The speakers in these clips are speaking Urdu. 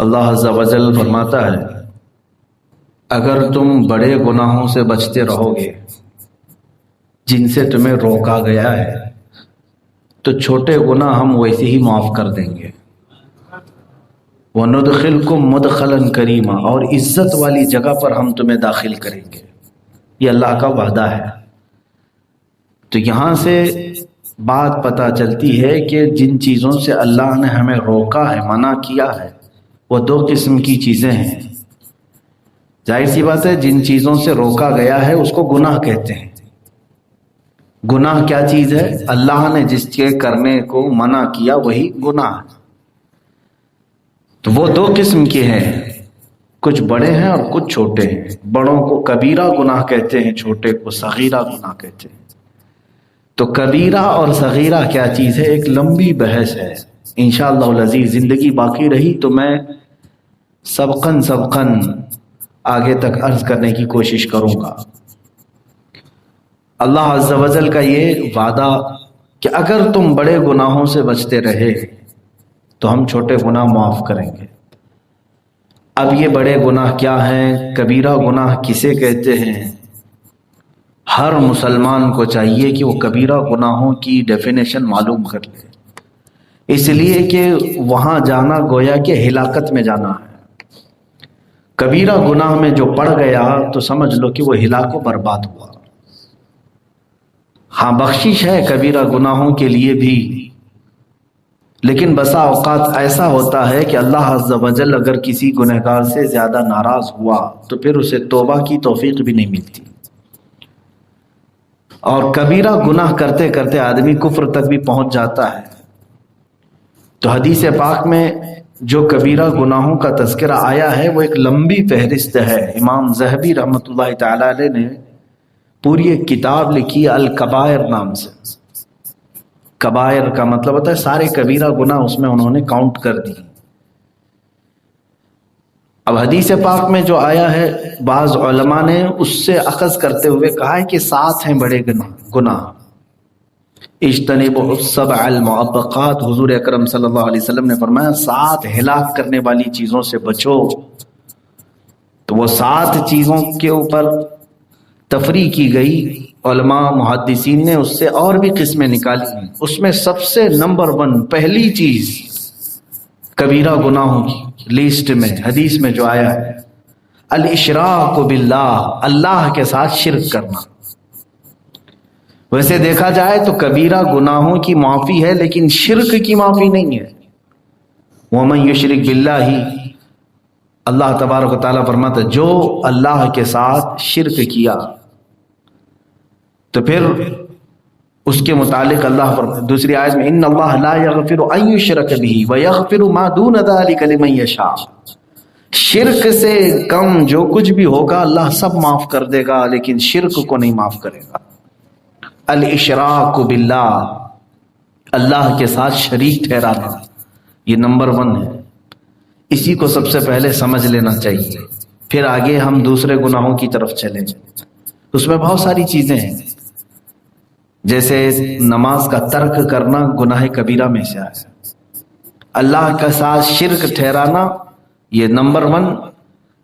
اللہ عز و جل فرماتا ہے اگر تم بڑے گناہوں سے بچتے رہو گے جن سے تمہیں روکا گیا ہے تو چھوٹے گناہ ہم ویسے ہی معاف کر دیں گے۔ وَنُدْخِلْكُمْ مُدْخَلًا كَرِيمًا، اور عزت والی جگہ پر ہم تمہیں داخل کریں گے، یہ اللہ کا وعدہ ہے۔ تو یہاں سے بات پتہ چلتی ہے کہ جن چیزوں سے اللہ نے ہمیں روکا ہے، منع کیا ہے، وہ دو قسم کی چیزیں ہیں۔ ظاہر سی بات ہے جن چیزوں سے روکا گیا ہے اس کو گناہ کہتے ہیں۔ گناہ کیا چیز ہے؟ اللہ نے جس کے کرنے کو منع کیا وہی گناہ ہے۔ تو وہ دو قسم کے ہیں، کچھ بڑے ہیں اور کچھ چھوٹے ہیں۔ بڑوں کو کبیرہ گناہ کہتے ہیں، چھوٹے کو صغیرہ گناہ کہتے ہیں۔ تو کبیرہ اور صغیرہ کیا چیز ہے؟ ایک لمبی بحث ہے، انشاءاللہ العزیز زندگی باقی رہی تو میں سبقاً آگے تک عرض کرنے کی کوشش کروں گا۔ اللہ عز و جل کا یہ وعدہ کہ اگر تم بڑے گناہوں سے بچتے رہے تو ہم چھوٹے گناہ معاف کریں گے۔ اب یہ بڑے گناہ کیا ہیں، کبیرہ گناہ کسے کہتے ہیں؟ ہر مسلمان کو چاہیے کہ وہ کبیرہ گناہوں کی ڈیفینیشن معلوم کر لے، اس لیے کہ وہاں جانا گویا کہ ہلاکت میں جانا ہے۔ کبیرہ گناہ میں جو پڑ گیا تو سمجھ لو کہ وہ ہلاک و برباد ہوا۔ ہاں بخشش ہے کبیرہ گناہوں کے لیے بھی، لیکن بسا اوقات ایسا ہوتا ہے کہ اللہ عز و جل اگر کسی گنہگار سے زیادہ ناراض ہوا تو پھر اسے توبہ کی توفیق بھی نہیں ملتی، اور کبیرہ گناہ کرتے کرتے آدمی کفر تک بھی پہنچ جاتا ہے۔ تو حدیث پاک میں جو کبیرہ گناہوں کا تذکرہ آیا ہے وہ ایک لمبی فہرست ہے۔ امام ذہبی رحمۃ اللہ تعالی علیہ نے پوری ایک کتاب لکھی الکبائر نام سے۔ کبائر کا مطلب ہوتا ہے سارے کبیرہ گناہ، اس میں انہوں نے کاؤنٹ کر دی۔ اب حدیث پاک میں جو آیا ہے بعض علماء نے اس سے اخذ کرتے ہوئے کہا ہے کہ 7 ہیں بڑے گناہ۔ اجتنبوا السبع المعبقات، حضور اکرم صلی اللہ علیہ وسلم نے فرمایا 7 ہلاک کرنے والی چیزوں سے بچو۔ تو وہ 7 چیزوں کے اوپر تفریح کی گئی، علماء محدثین نے اس سے اور بھی قسمیں نکالی ہیں۔ اس میں سب سے نمبر 1 پہلی چیز کبیرہ گناہوں کی لسٹ میں حدیث میں جو آیا ہے الاشراک باللہ، اللہ کے ساتھ شرک کرنا۔ ویسے دیکھا جائے تو کبیرہ گناہوں کی معافی ہے لیکن شرک کی معافی نہیں ہے۔ وَمَن يُشْرِكْ بِاللَّهِ، اللہ تبارک و تعالیٰ فرماتا ہے جو اللہ کے ساتھ شرک کیا تو پھر اس کے متعلق اللہ فرماتا ہے دوسری آیت میں ان اللہ لا یغفر ان یشرک بہ ویغفر ما دون ذلک لمن یشاء، شرک سے کم جو کچھ بھی ہوگا اللہ سب معاف کر دے گا لیکن شرک کو نہیں معاف کرے گا۔ الاشراک باللہ، اللہ کے ساتھ شریک ٹھہرانا، یہ نمبر 1 ہے۔ اسی کو سب سے پہلے سمجھ لینا چاہیے، پھر آگے ہم دوسرے گناہوں کی طرف چلیں۔ اس میں بہت ساری چیزیں ہیں، جیسے نماز کا ترک کرنا گناہ کبیرہ میں سے ہے۔ اللہ کے ساتھ شرک ٹھہرانا یہ نمبر 1۔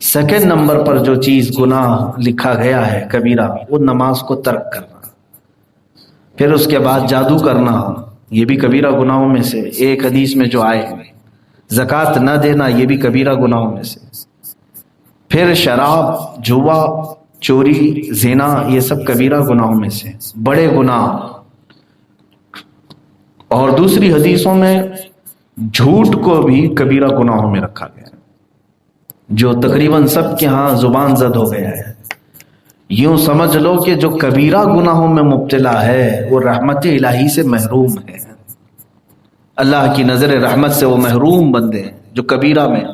سیکنڈ نمبر پر جو چیز گناہ لکھا گیا ہے کبیرہ، وہ نماز کو ترک کرنا۔ پھر اس کے بعد جادو کرنا، یہ بھی کبیرہ گناہوں میں سے ایک حدیث میں جو آئے۔ زکوٰۃ نہ دینا، یہ بھی کبیرہ گناہوں میں سے۔ پھر شراب، جوا، چوری، زنا، یہ سب کبیرہ گناہوں میں سے بڑے گناہ۔ اور دوسری حدیثوں میں جھوٹ کو بھی کبیرہ گناہوں میں رکھا گیا ہے، جو تقریباً سب کے ہاں زبان زد ہو گیا ہے۔ یوں سمجھ لو کہ جو کبیرہ گناہوں میں مبتلا ہے وہ رحمت الہی سے محروم ہے، اللہ کی نظر رحمت سے وہ محروم بندے ہیں جو کبیرہ میں۔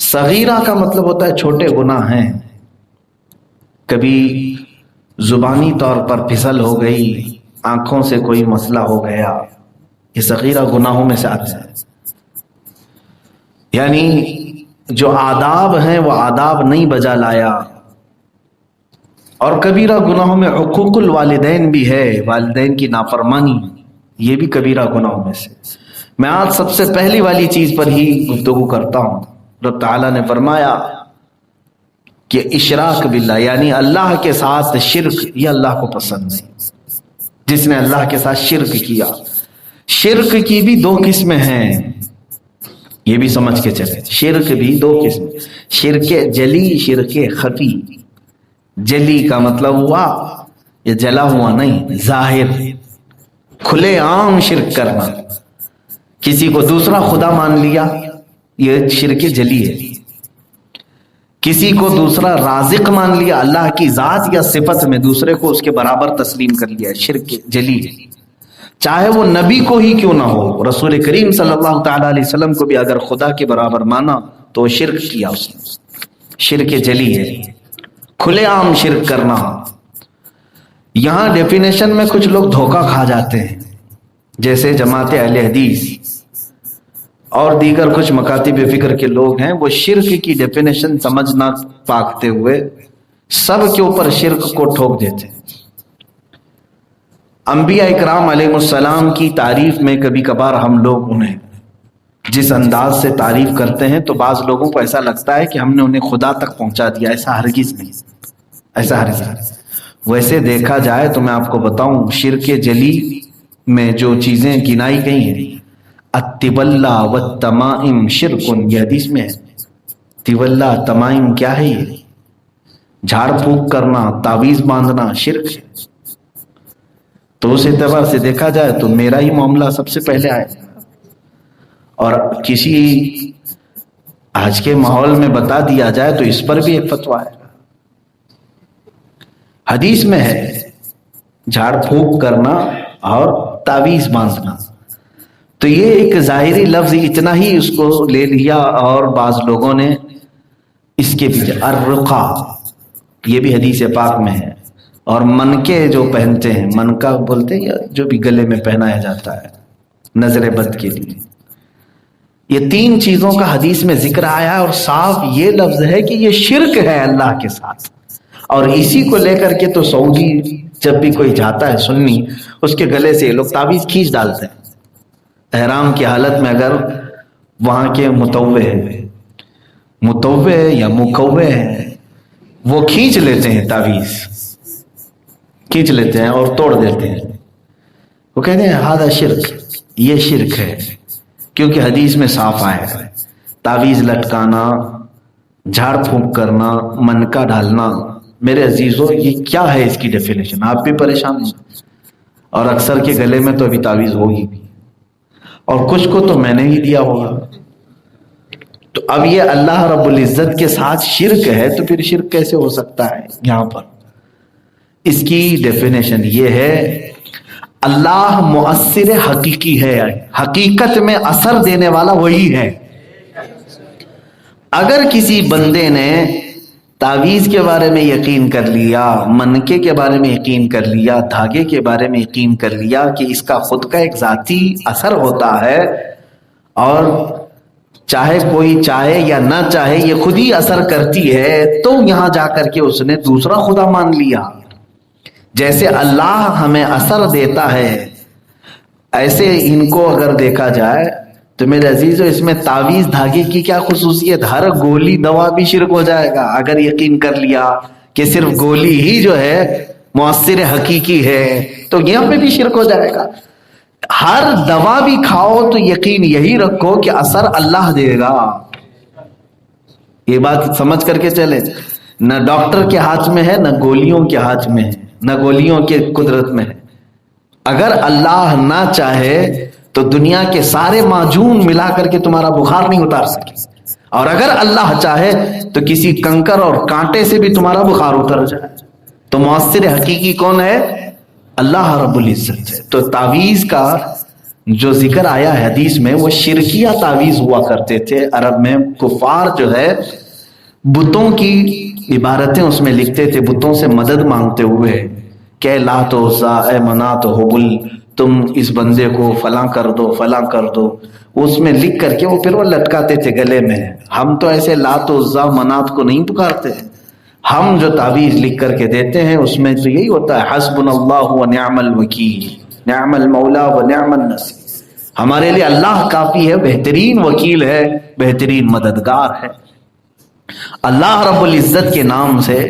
صغیرہ کا مطلب ہوتا ہے چھوٹے گناہ ہیں، کبھی زبانی طور پر پھسل ہو گئی، آنکھوں سے کوئی مسئلہ ہو گیا، یہ صغیرہ گناہوں میں سے آتے ہیں۔ یعنی جو آداب ہیں وہ آداب نہیں بجا لایا۔ اور کبیرہ گناہوں میں حقوق الوالدین بھی ہے، والدین کی نافرمانی، یہ بھی کبیرہ گناہوں میں سے۔ میں آج سب سے پہلی والی چیز پر ہی گفتگو کرتا ہوں رب تعالیٰ نے فرمایا کہ اشراک باللہ یعنی اللہ کے ساتھ شرک، یہ اللہ کو پسند نہیں. جس نے اللہ کے ساتھ شرک کیا. شرک کی بھی دو قسمیں ہیں، یہ بھی سمجھ کے چلے. شرک بھی دو قسم، شرک جلی، شرک خفی. جلی کا مطلب ہوا یہ جلا ہوا نہیں، ظاہر کھلے عام شرک کرنا. کسی کو دوسرا خدا مان لیا، یہ شرک جلی ہے. کسی کو دوسرا رازق مان لیا، اللہ کی ذات یا صفت میں دوسرے کو اس کے برابر تسلیم کر لیا، شرک جلی ہے. چاہے وہ نبی کو ہی کیوں نہ ہو، رسول کریم صلی اللہ تعالی علیہ وسلم کو بھی اگر خدا کے برابر مانا تو شرک کیا اس نے. شرک جلی ہے، کھلے عام شرک کرنا. یہاں ڈیفینیشن میں کچھ لوگ دھوکہ کھا جاتے ہیں، جیسے جماعت اہل حدیث اور دیگر کچھ مکاتب فکر کے لوگ ہیں. وہ شرک کی ڈیفینیشن سمجھ نہ پاکتے ہوئے سب کے اوپر شرک کو ٹھوک دیتے ہیں. انبیاء اکرام علیہ السلام کی تعریف میں کبھی کبھار ہم لوگ انہیں جس انداز سے تعریف کرتے ہیں تو بعض لوگوں کو ایسا لگتا ہے کہ ہم نے انہیں خدا تک پہنچا دیا. ایسا ہرگز نہیں، ایسا ہرگز نہیں. ویسے دیکھا جائے تو میں آپ کو بتاؤں، شرک جلی میں جو چیزیں گنائی گئی ہیں، الطبلہ والتمائم شرکن، یہ حدیث میں ہے. طبلہ تمائم کیا ہے؟ یہ جھاڑ پھونک کرنا، تعویذ باندھنا شرک ہے. تو اس اعتبار سے دیکھا جائے تو میرا ہی معاملہ سب سے پہلے آئے. اور کسی آج کے ماحول میں بتا دیا جائے تو اس پر بھی ایک فتویٰ ہے. حدیث میں ہے جھاڑ پھونک کرنا اور تعویذ باندھنا. تو یہ ایک ظاہری لفظ اتنا ہی اس کو لے لیا، اور بعض لوگوں نے اس کے پیچھے الرقا، یہ بھی حدیث پاک میں ہے. اور منکے جو پہنتے ہیں، منکا بولتے ہیں جو بھی گلے میں پہنایا جاتا ہے نظر بد کے لیے، یہ تین چیزوں کا حدیث میں ذکر آیا ہے. اور صاف یہ لفظ ہے کہ یہ شرک ہے اللہ کے ساتھ. اور اسی کو لے کر کے تو سعودی جب بھی کوئی جاتا ہے سنی، اس کے گلے سے لوگ تعویذ کھینچ ڈالتے ہیں. احرام کی حالت میں اگر وہاں کے متوع یا مکوع ہیں، وہ کھینچ لیتے ہیں، تعویذ کھینچ لیتے ہیں اور توڑ دیتے ہیں. وہ کہتے ہیں ہذا شرک، یہ شرک ہے. کیونکہ حدیث میں صاف آیا ہے تعویذ لٹکانا، جھاڑ پھونک کرنا، منکا ڈالنا. میرے عزیزو یہ کیا ہے اس کی ڈیفینیشن؟ آپ بھی پریشان ہیں، اور اکثر کے گلے میں تو ابھی تعویذ ہوگی بھی، اور کچھ کو تو میں نے ہی دیا ہوگا. تو اب یہ اللہ رب العزت کے ساتھ شرک ہے تو پھر شرک کیسے ہو سکتا ہے؟ یہاں پر اس کی ڈیفینیشن یہ ہے، اللہ مؤثر حقیقی ہے، حقیقت میں اثر دینے والا وہی ہے. اگر کسی بندے نے تعویذ کے بارے میں یقین کر لیا، منکے کے بارے میں یقین کر لیا، دھاگے کے بارے میں یقین کر لیا کہ اس کا خود کا ایک ذاتی اثر ہوتا ہے، اور چاہے کوئی چاہے یا نہ چاہے یہ خود ہی اثر کرتی ہے، تو یہاں جا کر کے اس نے دوسرا خدا مان لیا. جیسے اللہ ہمیں اثر دیتا ہے، ایسے ان کو اگر دیکھا جائے تو میرے عزیزو اس میں تعویذ دھاگے کی کیا خصوصیت؟ ہر گولی دوا بھی شرک ہو جائے گا اگر یقین کر لیا کہ صرف گولی ہی جو ہے مؤثر حقیقی ہے، تو یہاں پہ بھی شرک ہو جائے گا. ہر دوا بھی کھاؤ تو یقین یہی رکھو کہ اثر اللہ دے گا. یہ بات سمجھ کر کے چلے، نہ ڈاکٹر کے ہاتھ میں ہے، نہ گولیوں کے ہاتھ میں ہے، نہ گولیوں کے قدرت میں ہے. اگر اللہ نہ چاہے تو دنیا کے سارے معجون ملا کر کے تمہارا بخار نہیں اتار سکے، اور اگر اللہ چاہے تو کسی کنکر اور کانٹے سے بھی تمہارا بخار اتر جائے. تو مؤثر حقیقی کون ہے؟ اللہ رب العزت ہے. تو تعویذ کا جو ذکر آیا ہے حدیث میں، وہ شرکیہ تعویذ ہوا کرتے تھے. عرب میں کفار جو ہے بتوں کی عبارتیں اس میں لکھتے تھے، بتوں سے مدد مانگتے ہوئے کہ لات و عزا، اے منات و حبل، تم اس بندے کو فلاں کر دو، فلاں کر دو. اس میں لکھ کر کے وہ پھر وہ لٹکاتے تھے گلے میں. ہم تو ایسے لات و عزا منات کو نہیں پکارتے، ہم جو تعویذ لکھ کر کے دیتے ہیں اس میں تو یہی ہوتا ہے حسبنا اللہ و نعم الوکیل، نعم المولا و نعم النصیر. ہمارے لیے اللہ کافی ہے، بہترین وکیل ہے، بہترین مددگار ہے۔ اللہ رب العزت کے نام سے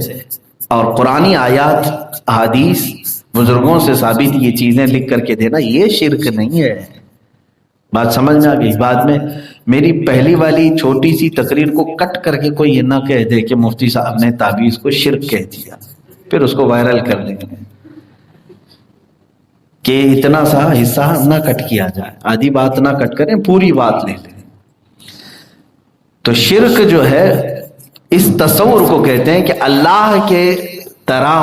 اور قرآنی آیات، احادیث، بزرگوں سے ثابت یہ چیزیں لکھ کر کے دینا، یہ شرک نہیں ہے۔ بات سمجھ میں آ گئی؟ بعد میں میری پہلی والی چھوٹی سی تقریر کو کٹ کر کے کوئی یہ نہ کہہ دے کہ مفتی صاحب نے تعویذ کو شرک کہہ دیا، پھر اس کو وائرل کر دیں گے کہ اتنا سا حصہ نہ کٹ کیا جائے، آدھی بات نہ کٹ کریں، پوری بات لے لیں۔ تو شرک جو ہے اس تصور کو کہتے ہیں کہ اللہ کے طرح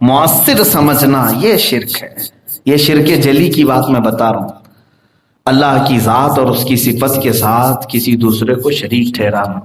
مؤثر سمجھنا، یہ شرک ہے۔ یہ شرک جلی کی بات میں بتا رہا ہوں، اللہ کی ذات اور اس کی صفت کے ساتھ کسی دوسرے کو شریک ٹھہرانا۔